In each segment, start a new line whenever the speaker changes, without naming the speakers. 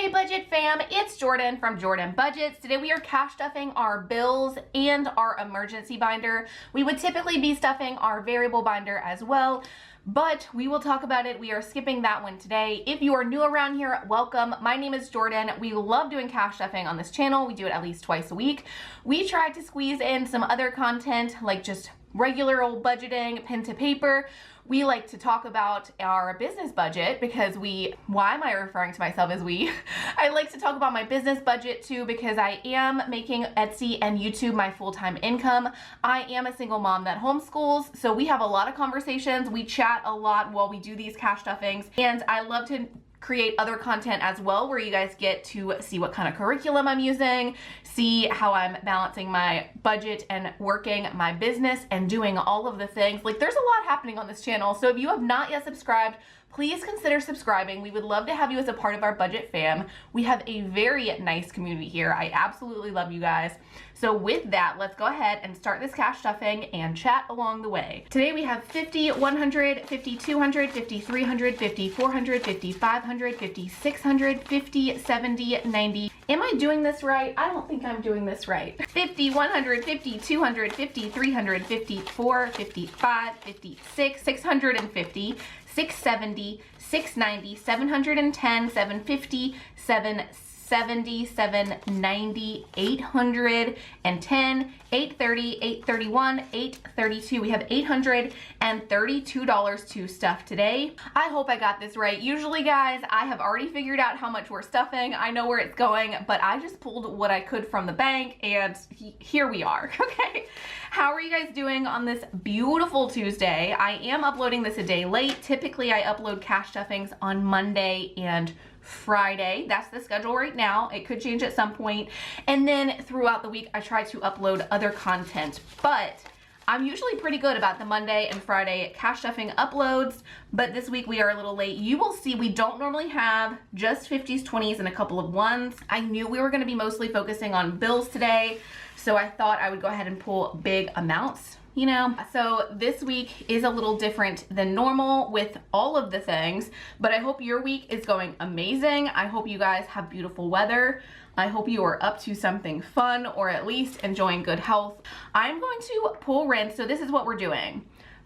Hey budget fam, it's Jordan from Jordan Budgets. Today we are cash stuffing our bills and our emergency binder. We would typically be stuffing our variable binder as well, but we will talk about it. We are skipping that one today. If you are new around here, welcome. My name is Jordan. We love doing cash stuffing on this channel. We do it at least twice a week. We try to squeeze in some other content like just regular old budgeting, pen to paper. We like to talk about our business budget because why am I referring to myself as we? I like to talk about my business budget too because I am making Etsy and YouTube my full-time income. I am a single mom that homeschools, so we have a lot of conversations. We chat a lot while we do these cash stuffings, and I love to create other content as well where you guys get to see what kind of curriculum I'm using, see how I'm balancing my budget and working my business and doing all of the things. Like, there's a lot happening on this channel, so if you have not yet subscribed, please consider subscribing. We would love to have you as a part of our budget fam. We have a very nice community here. I absolutely love you guys. So with that, let's go ahead and start this cash stuffing and chat along the way. Today we have 50, 100, 50, 200, 50, 300, 50, 400, 50, 500, 50, 600, 50, 70, 90. Am I doing this right? I don't think I'm doing this right. 50, 100, 50, 200, 50, 300, 54, 55, 56, 650, 670, 690, 710, 750, 770, 790, 810, 830, 831, 832. We have $832 to stuff today. I hope I got this right. Usually, guys, I have already figured out how much we're stuffing. I know where it's going, but I just pulled what I could from the bank, and here we are, okay? How are you guys doing on this beautiful Tuesday? I am uploading this a day late. Typically, I upload cash stuffings on Monday and Friday. That's the schedule right now. It could change at some point. And then throughout the week, I try to upload other content, but I'm usually pretty good about the Monday and Friday cash stuffing uploads, but this week we are a little late. You will see we don't normally have just 50s, 20s, and a couple of ones. I knew we were going to be mostly focusing on bills today, so I thought I would go ahead and pull big amounts, you know? So this week is a little different than normal with all of the things, but I hope your week is going amazing. I hope you guys have beautiful weather. I hope you are up to something fun or at least enjoying good health. I'm going to pull rent, so this is what we're doing.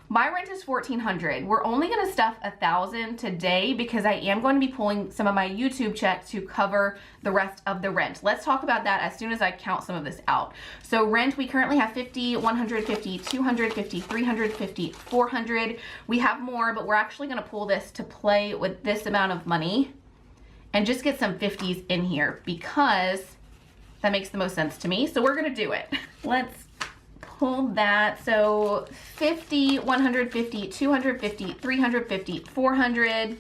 My rent is $1,400. We're only gonna stuff $1,000 today because I am going to be pulling some of my YouTube check to cover the rest of the rent. Let's talk about that as soon as I count some of this out. So rent, we currently have 50, 150, 250, 350, 400. We have more, but we're actually gonna pull this to play with this amount of money and just get some 50s in here because that makes the most sense to me. So we're gonna do it. Let's pull that. So 50, 150, 250, 350, 400,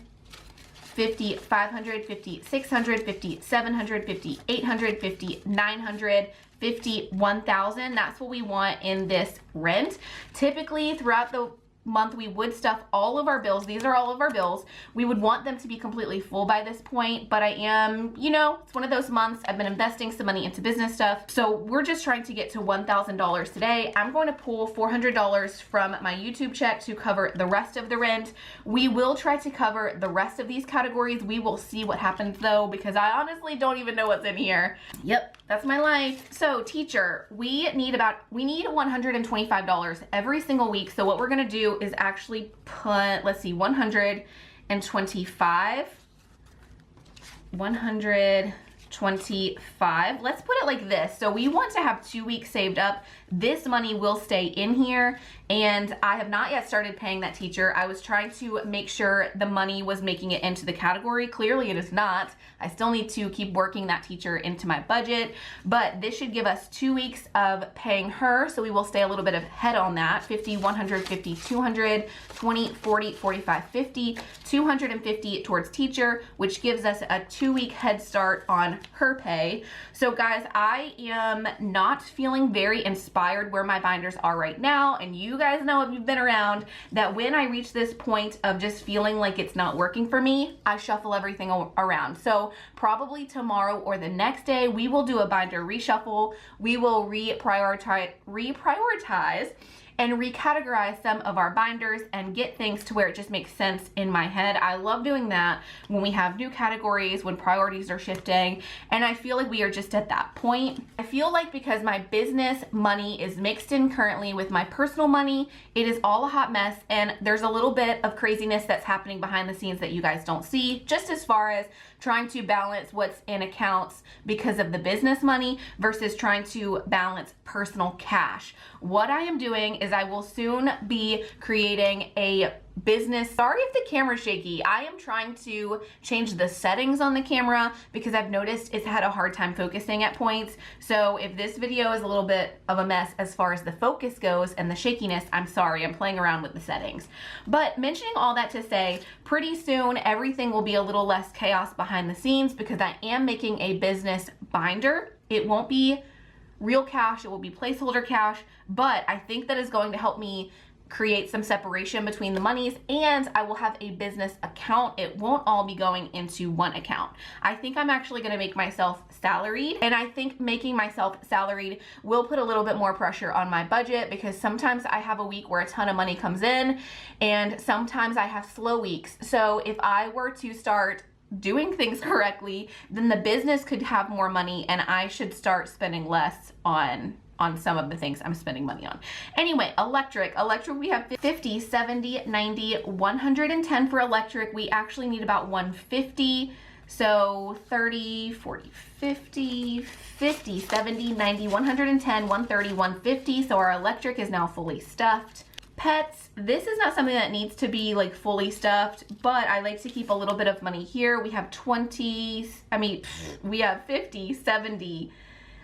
50, 500, 50, 600, 50, 700, 50, 800, 50, 900, 50, 1,000. That's what we want in this rent. Typically throughout the month we would stuff all of our bills. These are all of our bills. We would want them to be completely full by this point, but I am, you know, it's one of those months. I've been investing some money into business stuff, so we're just trying to get to $1,000 today. I'm going to pull $400 from my YouTube check to cover the rest of the rent. We will try to cover the rest of these categories. We will see what happens though, because I honestly don't even know what's in here. Yep, that's my life. So teacher, we need $125 every single week. So what we're gonna do is actually put, let's see, 125. Let's put it like this. So we want to have 2 weeks saved up. This money will stay in here, and I have not yet started paying that teacher. I was trying to make sure the money was making it into the category. Clearly it is not. I still need to keep working that teacher into my budget, but this should give us 2 weeks of paying her, so we will stay a little bit ahead on that. 50, 150, 200, 20, 40, 45, 50, 250 towards teacher, which gives us a 2-week head start on her pay. So guys, I am not feeling very inspired where my binders are right now, and you guys know if you've been around that when I reach this point of just feeling like it's not working for me, I shuffle everything around. So probably tomorrow or the next day we will do a binder reshuffle. We will reprioritize, and recategorize some of our binders and get things to where it just makes sense in my head. I love doing that when we have new categories, when priorities are shifting, and I feel like we are just at that point. I feel like because my business money is mixed in currently with my personal money, it is all a hot mess, and there's a little bit of craziness that's happening behind the scenes that you guys don't see, just as far as trying to balance what's in accounts because of the business money versus trying to balance personal cash. What I am doing is I will soon be creating a business. Sorry if the camera's shaky. I am trying to change the settings on the camera because I've noticed it's had a hard time focusing at points. So if this video is a little bit of a mess as far as the focus goes and the shakiness, I'm sorry, I'm playing around with the settings. But mentioning all that to say, pretty soon everything will be a little less chaos behind the scenes because I am making a business binder. It won't be real cash, it will be placeholder cash, but I think that is going to help me create some separation between the monies, and I will have a business account. It won't all be going into one account. I think I'm actually going to make myself salaried, and I think making myself salaried will put a little bit more pressure on my budget because sometimes I have a week where a ton of money comes in and sometimes I have slow weeks. So if I were to start doing things correctly, then the business could have more money and I should start spending less on some of the things I'm spending money on. Anyway, electric we have 50, 70, 90, 110 for electric. We actually need about 150. So 30, 40, 50, 50, 70, 90, 110, 130, 150. So our electric is now fully stuffed. Pets, this is not something that needs to be like fully stuffed, but I like to keep a little bit of money here. We have 20, we have 50, 70.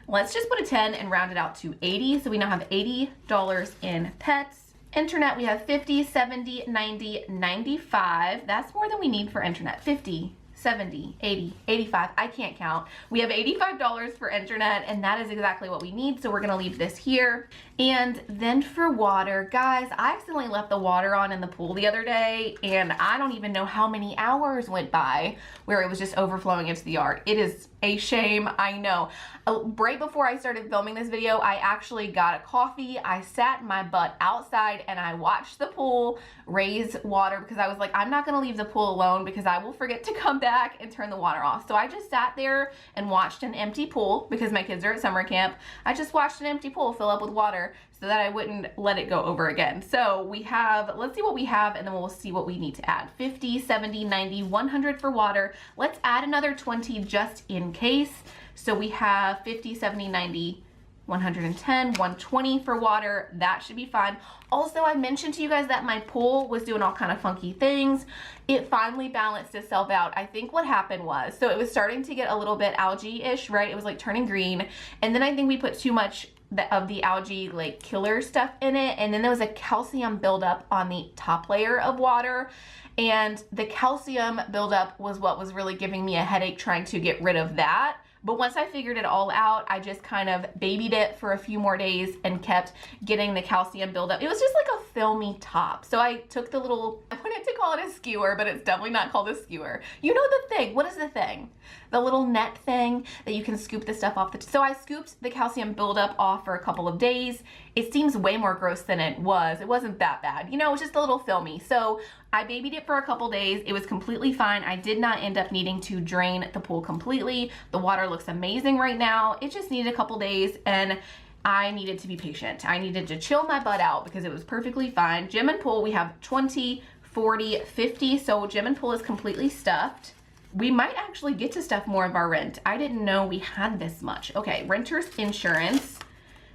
Let's just put a 10 and round it out to 80. So we now have $80 in pets. Internet, we have 50, 70, 90, 95. That's more than we need for internet. 50, 70, 80, 85. I can't count. We have $85 for internet, and that is exactly what we need. So we're gonna leave this here. And then for water, guys, I accidentally left the water on in the pool the other day, and I don't even know how many hours went by where it was just overflowing into the yard. It is a shame, I know. Right before I started filming this video, I actually got a coffee. I sat my butt outside and I watched the pool raise water because I was like, I'm not gonna leave the pool alone because I will forget to come back and turn the water off. So I just sat there and watched an empty pool because my kids are at summer camp. I just watched an empty pool fill up with water so that I wouldn't let it go over again. So we have, let's see what we have and then we'll see what we need to add. 50, 70, 90, 100 for water. Let's add another 20 just in case. So we have 50, 70, 90, 110, 120 for water. That should be fine. Also, I mentioned to you guys that my pool was doing all kind of funky things. It finally balanced itself out. I think what happened was, so it was starting to get a little bit algae-ish, right? It was like turning green. And then I think we put too much of the algae like killer stuff in it, and then there was a calcium buildup on the top layer of water, and the calcium buildup was what was really giving me a headache trying to get rid of that. But once I figured it all out, I just kind of babied it for a few more days and kept getting the calcium buildup. It was just like a filmy top. So I took the little, I wanted to call it a skewer, but it's definitely not called a skewer. You know the thing, what is the thing? The little net thing that you can scoop the stuff off. So I scooped the calcium buildup off for a couple of days. It seems way more gross than it was. It wasn't that bad. You know, it was just a little filmy. So I babied it for a couple days. It was completely fine. I did not end up needing to drain the pool completely. The water looks amazing right now. It just needed a couple days and I needed to be patient. I needed to chill my butt out because it was perfectly fine. Gym and pool, we have 20, 40, 50. So gym and pool is completely stuffed. We might actually get to stuff more of our rent. I didn't know we had this much. Okay, renter's insurance.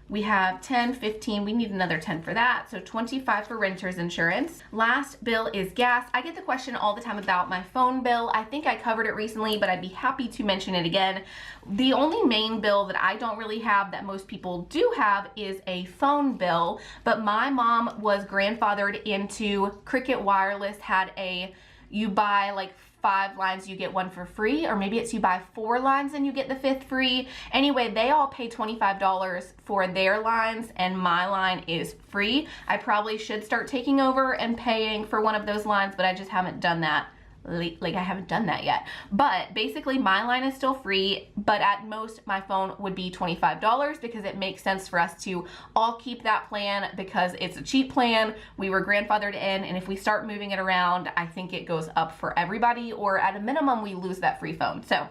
We have 10, 15, we need another 10 for that. So 25 for renter's insurance. Last bill is gas. I get the question all the time about my phone bill. I think I covered it recently, but I'd be happy to mention it again. The only main bill that I don't really have that most people do have is a phone bill, but my mom was grandfathered into Cricket Wireless, had a, you buy like 5 lines, you get 1 for free, or maybe it's you buy 4 lines and you get the 5th free. Anyway, they all pay $25 for their lines and my line is free. I probably should start taking over and paying for one of those lines, but I just haven't done that like I haven't done that yet. But basically my line is still free, but at most my phone would be $25 because it makes sense for us to all keep that plan because it's a cheap plan. We were grandfathered in, and if we start moving it around, I think it goes up for everybody, or at a minimum we lose that free phone. So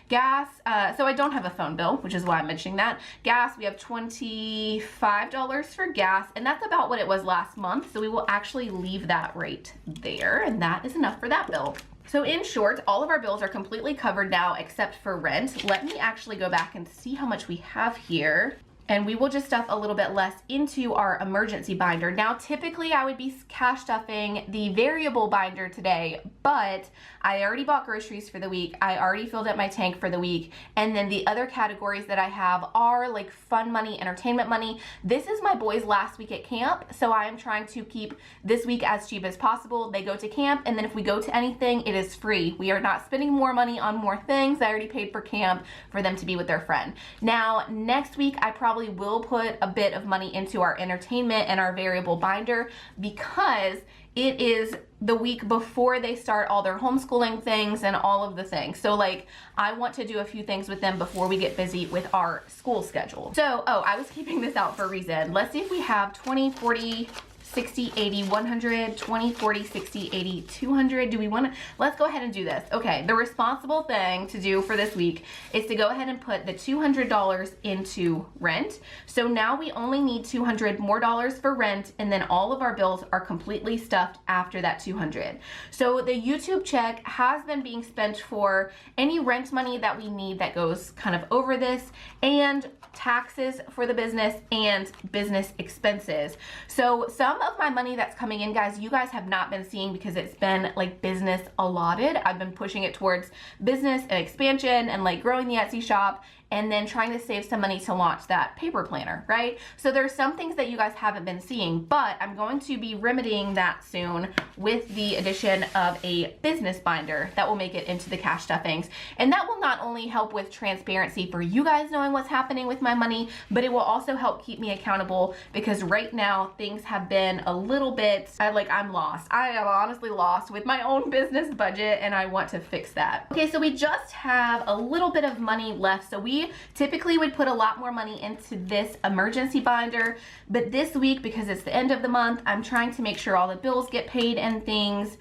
gas, so I don't have a phone bill, which is why I'm mentioning that. Gas, we have $25 for gas, and that's about what it was last month. So we will actually leave that rate there, and that is enough for that bill. So in short, all of our bills are completely covered now except for rent. Let me actually go back and see how much we have here. And we will just stuff a little bit less into our emergency binder. Now, typically I would be cash stuffing the variable binder today, but I already bought groceries for the week. I already filled up my tank for the week. And then the other categories that I have are like fun money, entertainment money. This is my boys' last week at camp, so I am trying to keep this week as cheap as possible. They go to camp, and then if we go to anything, it is free. We are not spending more money on more things. I already paid for camp for them to be with their friend. Now, next week, I probably will put a bit of money into our entertainment and our variable binder because it is the week before they start all their homeschooling things and all of the things. So like I want to do a few things with them before we get busy with our school schedule. So, oh, I was keeping this out for a reason. Let's see if we have 20, 40, 60, 80, 100, 20, 40, 60, 80, 200. Do we want to, let's go ahead and do this. Okay, the responsible thing to do for this week is to go ahead and put the $200 into rent. So now we only need $200 more for rent, and then all of our bills are completely stuffed after that $200. So the YouTube check has been being spent for any rent money that we need that goes kind of over this, and taxes for the business and business expenses. So some of my money that's coming in, guys, you guys have not been seeing because it's been like business allotted. I've been pushing it towards business and expansion and like growing the Etsy shop, and then trying to save some money to launch that paper planner, right? So there's some things that you guys haven't been seeing, but I'm going to be remedying that soon with the addition of a business binder that will make it into the cash stuffings. And that will not only help with transparency for you guys knowing what's happening with my money, but it will also help keep me accountable because right now things have been a little bit, I'm lost. I am honestly lost with my own business budget, and I want to fix that. Okay, so we just have a little bit of money left. So we typically would put a lot more money into this emergency binder, but this week, because it's the end of the month, I'm trying to make sure all the bills get paid and things.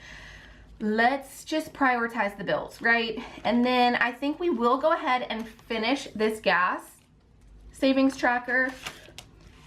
Let's just prioritize the bills, right? And then I think we will go ahead and finish this gas savings tracker.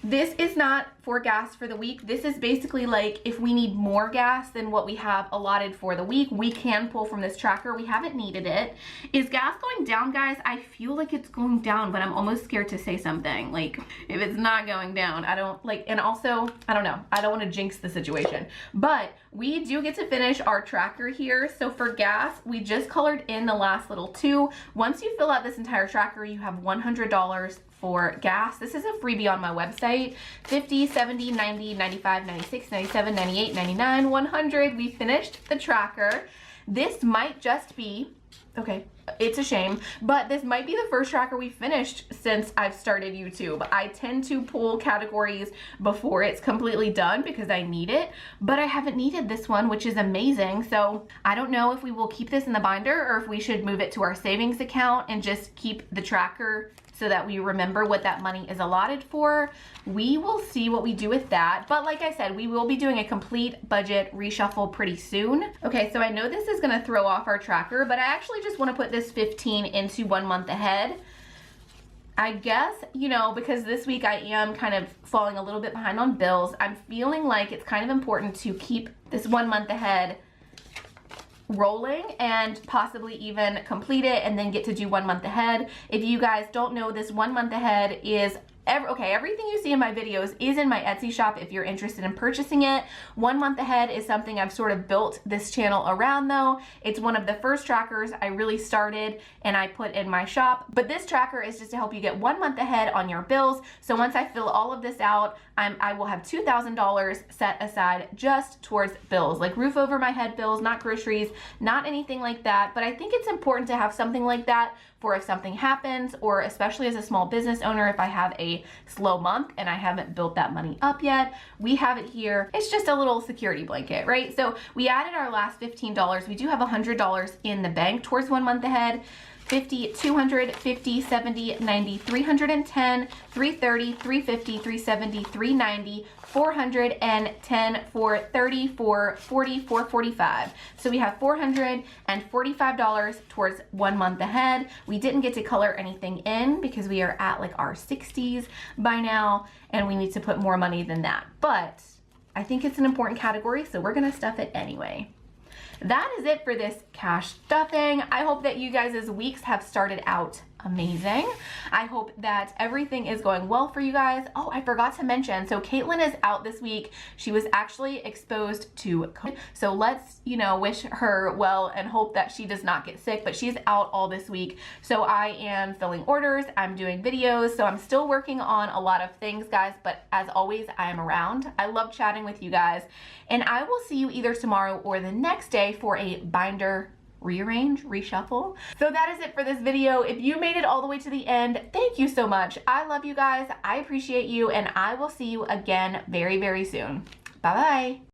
This is not for gas for the week. This is basically like if we need more gas than what we have allotted for the week, we can pull from this tracker. We haven't needed it. Is gas going down, guys? I feel like it's going down, but I'm almost scared to say something. Like if it's not going down, I don't like, and also, I don't know. I don't want to jinx the situation, but we do get to finish our tracker here. So for gas, we just colored in the last little two. Once you fill out this entire tracker, you have $100 for gas. This is a freebie on my website. 50, 70, 90, 95, 96, 97, 98, 99, 100. We finished the tracker. This might just be, okay, it's a shame, but this might be the first tracker we finished since I've started YouTube. I tend to pull categories before it's completely done because I need it, but I haven't needed this one, which is amazing. So I don't know if we will keep this in the binder or if we should move it to our savings account and just keep the tracker so that we remember what that money is allotted for. We will see what we do with that. But like I said, we will be doing a complete budget reshuffle pretty soon. Okay, so I know this is gonna throw off our tracker, but I actually just wanna put this 15 into 1 month ahead. I guess, you know, because this week I am kind of falling a little bit behind on bills, I'm feeling like it's kind of important to keep this 1 month ahead rolling and possibly even complete it and then get to do 1 month ahead. If you guys don't know, this 1 month ahead is everything you see in my videos is in my Etsy shop if you're interested in purchasing it. 1 month ahead is something I've sort of built this channel around though. It's one of the first trackers I really started and I put in my shop. But this tracker is just to help you get 1 month ahead on your bills. So once I fill all of this out, I will have $2,000 set aside just towards bills, like roof over my head bills, not groceries, not anything like that. But I think it's important to have something like that for if something happens, or especially as a small business owner, if I have a very slow month and I haven't built that money up yet, we have it here. It's just a little security blanket, right? So we added our last $15. We do have $100 in the bank towards 1 month ahead. 50, 200, 50, 70, 90, 310, 330, 350, 370, 390, 410, 430, 440, 445. So we have $445 towards 1 month ahead. We didn't get to color anything in because we are at like our 60s by now and we need to put more money than that. But I think it's an important category, so we're gonna stuff it anyway. That is it for this cash stuffing. I hope that you guys' weeks have started out amazing. I hope that everything is going well for you guys. Oh, I forgot to mention, so Caitlin is out this week. She was actually exposed to COVID. So let's, wish her well and hope that she does not get sick, but she's out all this week. So I am filling orders, I'm doing videos, so I'm still working on a lot of things, guys, but as always, I am around. I love chatting with you guys, and I will see you either tomorrow or the next day for a binder reshuffle. So that is it for this video. If you made it all the way to the end, thank you so much. I love you guys. I appreciate you, and I will see you again very, very soon. Bye-bye.